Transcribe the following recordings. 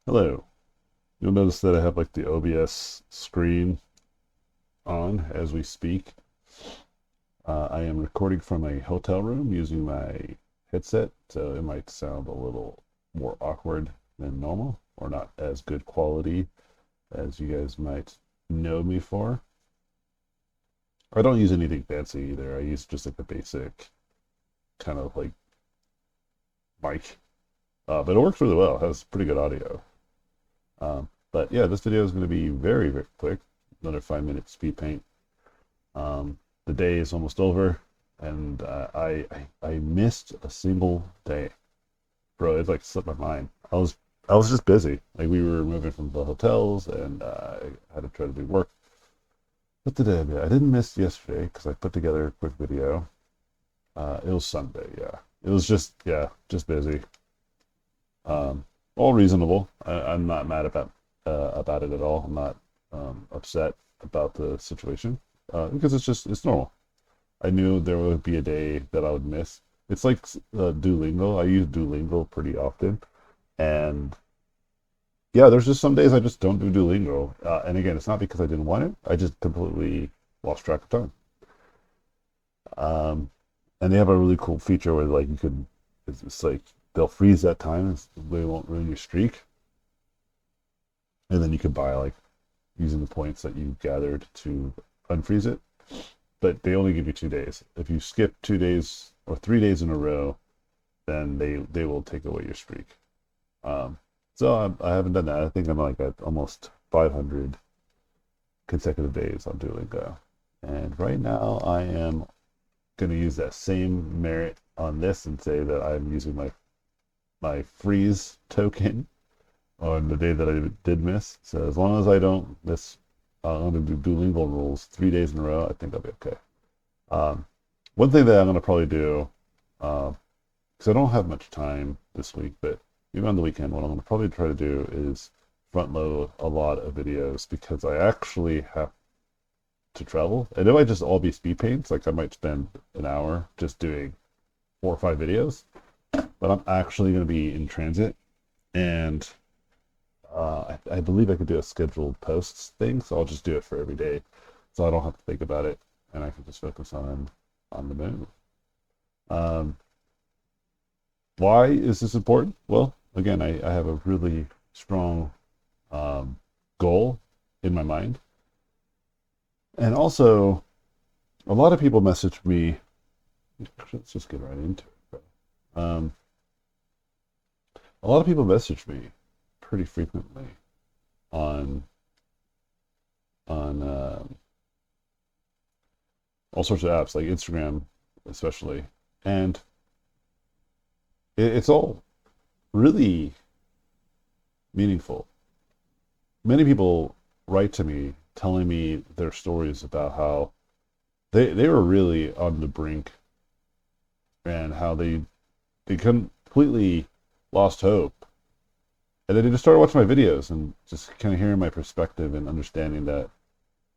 Hello. You'll notice that I have like the OBS screen on as we speak. I am recording from a hotel room using my headset, so it might sound a little more awkward than normal or not as good quality as you guys might know me for. I don't use anything fancy either. I use just like the basic kind of like mic, but it works really well. It has pretty good audio. But yeah, this video is going to be very, very quick. Another 5 minute speed paint. The day is almost over, and I missed a single day, bro. It like slipped my mind. I was just busy. Like we were moving from the hotels, and I had to try to do work. What did I do? I didn't miss yesterday because I put together a quick video. It was Sunday, yeah. It was just busy. All reasonable. I'm not mad about it at all. I'm not upset about the situation because it's normal. I knew there would be a day that I would miss. It's like Duolingo. I use Duolingo pretty often, and yeah, there's just some days I just don't do Duolingo. And again, it's not because I didn't want it. I just completely lost track of time. Um, and they have a really cool feature where like you could, it's like they'll freeze that time. They won't ruin your streak, and then you could buy like using the points that you gathered to unfreeze it. But they only give you 2 days. If you skip 2 days or 3 days in a row, then they will take away your streak. So I haven't done that. I think I'm like at almost 500 consecutive days on Duolingo. And right now I am going to use that same merit on this and say that I'm using my freeze token on the day that I did miss. So as long as I don't miss, I'm going to do Duolingo rules 3 days in a row. I think I'll be okay. Um, One thing that I'm going to probably do, because I don't have much time this week, but even on the weekend, what I'm going to probably try to do is front load a lot of videos because I actually have to travel. And it might just all be speed paints. Like I might spend an hour just doing 4 or 5 videos, but I'm actually going to be in transit, and I believe I could do a scheduled posts thing, so I'll just do it for every day, so I don't have to think about it, and I can just focus on the move. Um, why is this important? Well, again, I have a really strong um, goal in my mind, and also a lot of people message me. Let's just get right into it. Um, a lot of people message me pretty frequently on on all sorts of apps like Instagram, especially, and it's all really meaningful. Many people write to me telling me their stories about how they were really on the brink and how they completely lost hope. And then they just started watching my videos and just kind of hearing my perspective and understanding that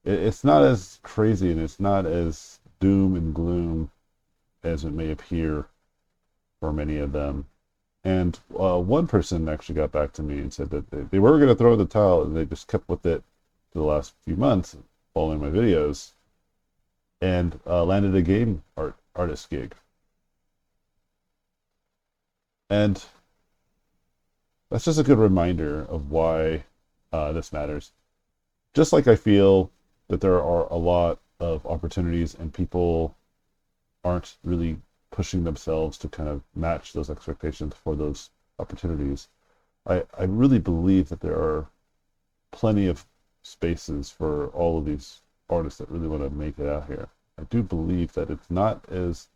it's not as crazy and it's not as doom and gloom as it may appear for many of them. And one person actually got back to me and said that they were going to throw the towel and they just kept with it for the last few months following my videos and landed a game artist gig. And that's just a good reminder of why this matters. Just like I feel that there are a lot of opportunities and people aren't really pushing themselves to kind of match those expectations for those opportunities. I really believe that there are plenty of spaces for all of these artists that really want to make it out here. I do believe that it's not as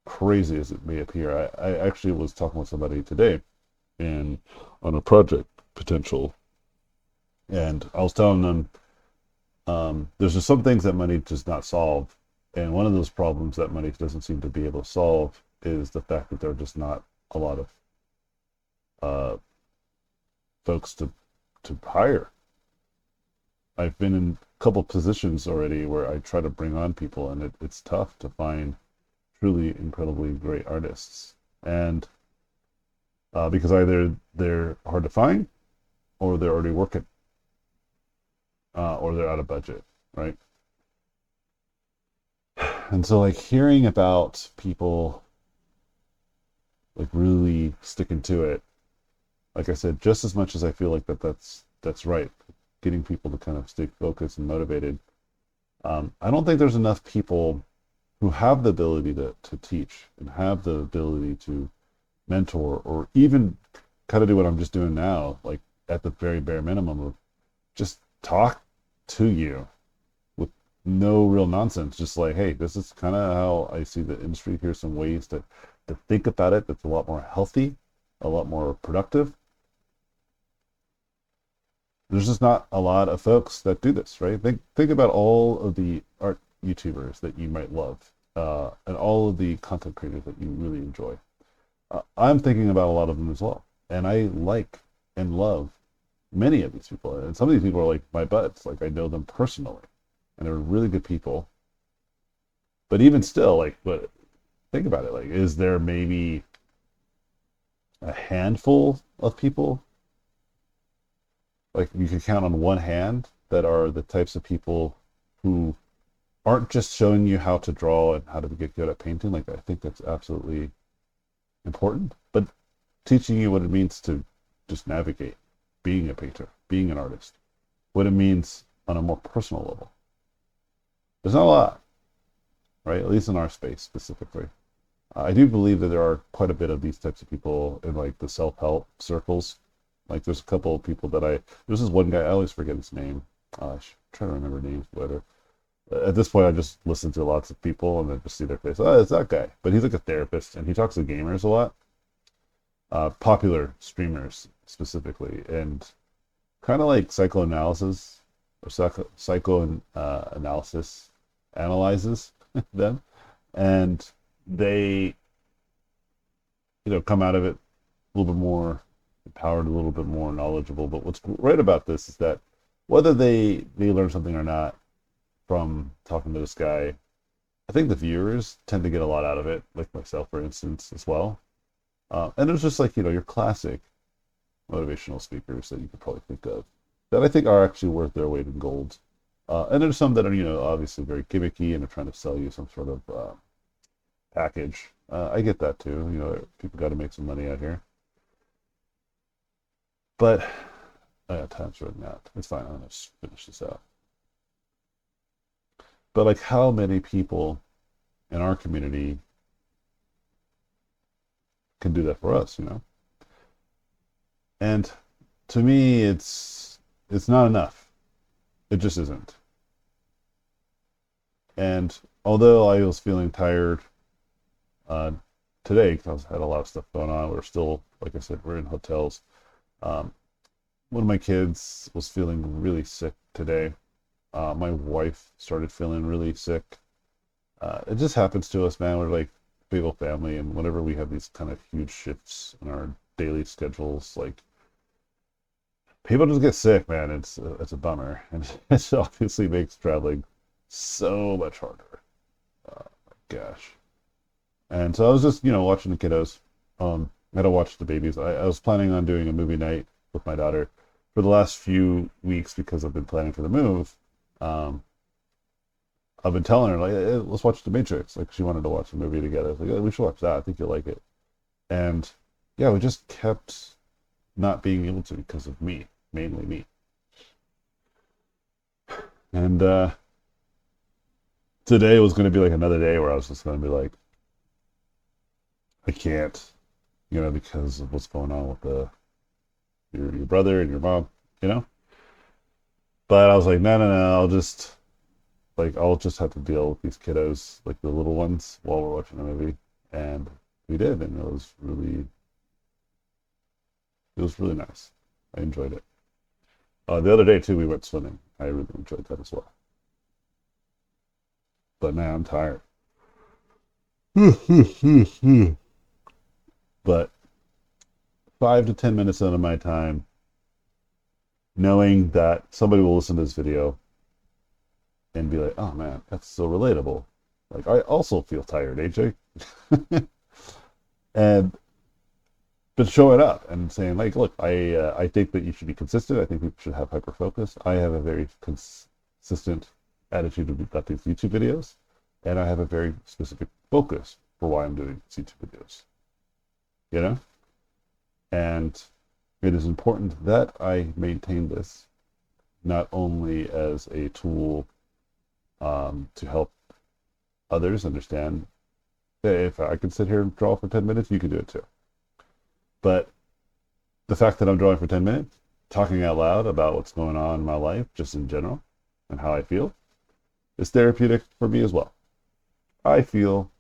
crazy as it may appear. I actually was talking with somebody today and on a project potential, and I was telling them there's just some things that money does not solve, and one of those problems that money doesn't seem to be able to solve is the fact that there are just not a lot of uh, folks to hire. I've been in a couple positions already where I try to bring on people, and it's tough to find truly incredibly great artists. And because either they're hard to find, or they're already working, or they're out of budget, right? And so, like, hearing about people like really sticking to it, like I said, just as much as I feel like that's right, getting people to kind of stay focused and motivated. I don't think there's enough people who have the ability to teach and have the ability to mentor, or even kind of do what I'm just doing now, like at the very bare minimum of just talk to you with no real nonsense. Just like, hey, this is kind of how I see the industry. Here's some ways to think about it that's a lot more healthy, a lot more productive. There's just not a lot of folks that do this, right? Think about all of the art YouTubers that you might love, and all of the content creators that you really enjoy. I'm thinking about a lot of them as well, and I like and love many of these people, and some of these people are like my buds. Like, I know them personally, and they're really good people. But even still, like, but think about it. Like, is there maybe a handful of people, like you could count on one hand, that are the types of people who aren't just showing you how to draw and how to get good at painting? Like, I think that's absolutely important, but teaching you what it means to just navigate being a painter, being an artist, what it means on a more personal level. There's not a lot, right? At least in our space specifically. I do believe that there are quite a bit of these types of people in like the self-help circles. Like, there's a couple of people there's this one guy, I always forget his name. I should try to remember names later. At this point, I just listen to lots of people and then just see their face. Oh, it's that guy. But he's like a therapist, and he talks to gamers a lot, popular streamers specifically, and kind of like psychoanalysis or psychoanalysis analyzes them, and they, come out of it a little bit more empowered, a little bit more knowledgeable. But what's great about this is that whether they learn something or not from talking to this guy, I think the viewers tend to get a lot out of it, like myself, for instance, as well. And it's just like, your classic motivational speakers that you could probably think of that I think are actually worth their weight in gold. And there's some that are, obviously very gimmicky and are trying to sell you some sort of package. I get that too. People got to make some money out here. But time's running out. It's fine. I'm gonna finish this out. But like, how many people in our community can do that for us? And to me, it's not enough. It just isn't. And although I was feeling tired uh, today because I had a lot of stuff going on, we're still, like I said, we're in hotels. Um, One of my kids was feeling really sick today. My wife started feeling really sick. It just happens to us, man. We're like a big old family, and whenever we have these kind of huge shifts in our daily schedules, like, people just get sick, man. It's a bummer, and it obviously makes traveling so much harder. Gosh. And so I was just, watching the kiddos. I had to watch the babies. I was planning on doing a movie night with my daughter for the last few weeks because I've been planning for the move. Um, I've been telling her, like, hey, let's watch The Matrix. Like, she wanted to watch the movie together. I was like, "Yeah, we should watch that. I think you'll like it." And yeah, we just kept not being able to because of me, mainly me. And today was going to be like another day where I was just going to be like, I can't, because of what's going on with your brother and your mom, you know. But I was like, no, no, no. I'll just have to deal with these kiddos, like the little ones, while we're watching the movie. And we did, and it was really nice. I enjoyed it. The other day too, we went swimming. I really enjoyed that as well. But man, I'm tired. But 5 to 10 minutes out of my time, knowing that somebody will listen to this video and be like, "Oh man, that's so relatable." Like, I also feel tired, AJ. And but showing up and saying like, look, I think that you should be consistent. I think people should have hyper focus. I have a very consistent attitude about these YouTube videos, and I have a very specific focus for why I'm doing these YouTube videos. You know, and it is important that I maintain this not only as a tool to help others understand that if I can sit here and draw for 10 minutes, you can do it too. But the fact that I'm drawing for 10 minutes, talking out loud about what's going on in my life, just in general, and how I feel, is therapeutic for me as well. I feel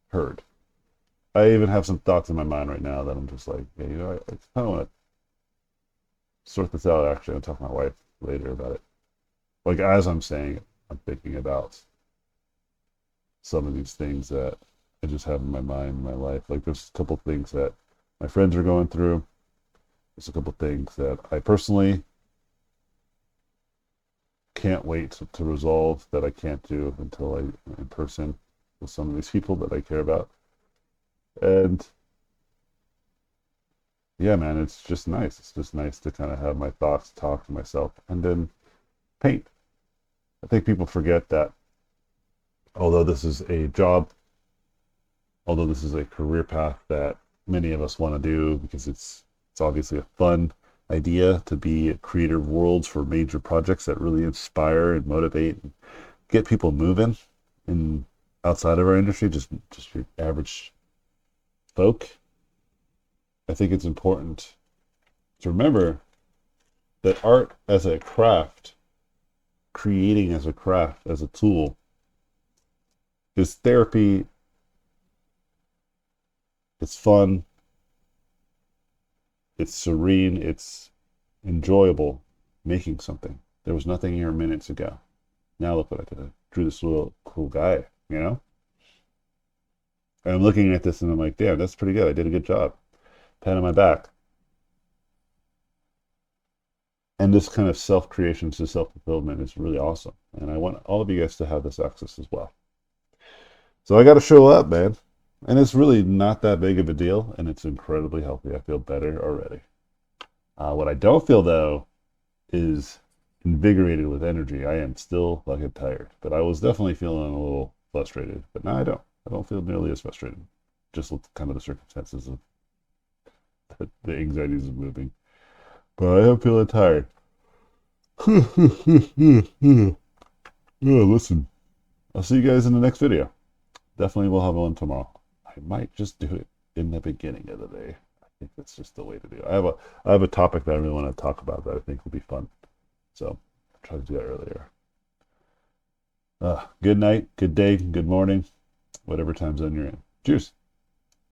heard. I even have some thoughts in my mind right now that I'm just like, hey, you know, I kind of want to sort this out. Actually, I'll talk to my wife later about it. Like, as I'm saying it, I'm thinking about some of these things that I just have in my mind, in my life. Like, there's a couple things that my friends are going through. There's a couple things that I personally can't wait to resolve, that I can't do until I'm in person with some of these people that I care about. And yeah, man, it's just nice. It's just nice to kind of have my thoughts, talk to myself, and then paint. I think people forget that although this is a job, although this is a career path that many of us want to do because it's obviously a fun idea to be creator of worlds for major projects that really inspire and motivate and get people moving in outside of our industry, just your average folk. I think it's important to remember that art as a craft, creating as a craft, as a tool, is therapy. It's fun. It's serene. It's enjoyable making something. There was nothing here minutes ago. Now look what I did. I drew this little cool guy, you know? And I'm looking at this and I'm like, damn, that's pretty good. I did a good job. Pat on my back. And this kind of self-creation to self-fulfillment is really awesome. And I want all of you guys to have this access as well. So I got to show up, man. And it's really not that big of a deal. And it's incredibly healthy. I feel better already. What I don't feel, though, is invigorated with energy. I am still fucking tired. But I was definitely feeling a little frustrated. But now I don't. I don't feel nearly as frustrated. Just with kind of the circumstances of the anxieties of moving. But I am feeling tired. Yeah, listen. I'll see you guys in the next video. Definitely will have one tomorrow. I might just do it in the beginning of the day. I think that's just the way to do it. I have a topic that I really want to talk about that I think will be fun. So I'll try to do that earlier. Good night, good day, good morning, whatever time zone you're in. Cheers.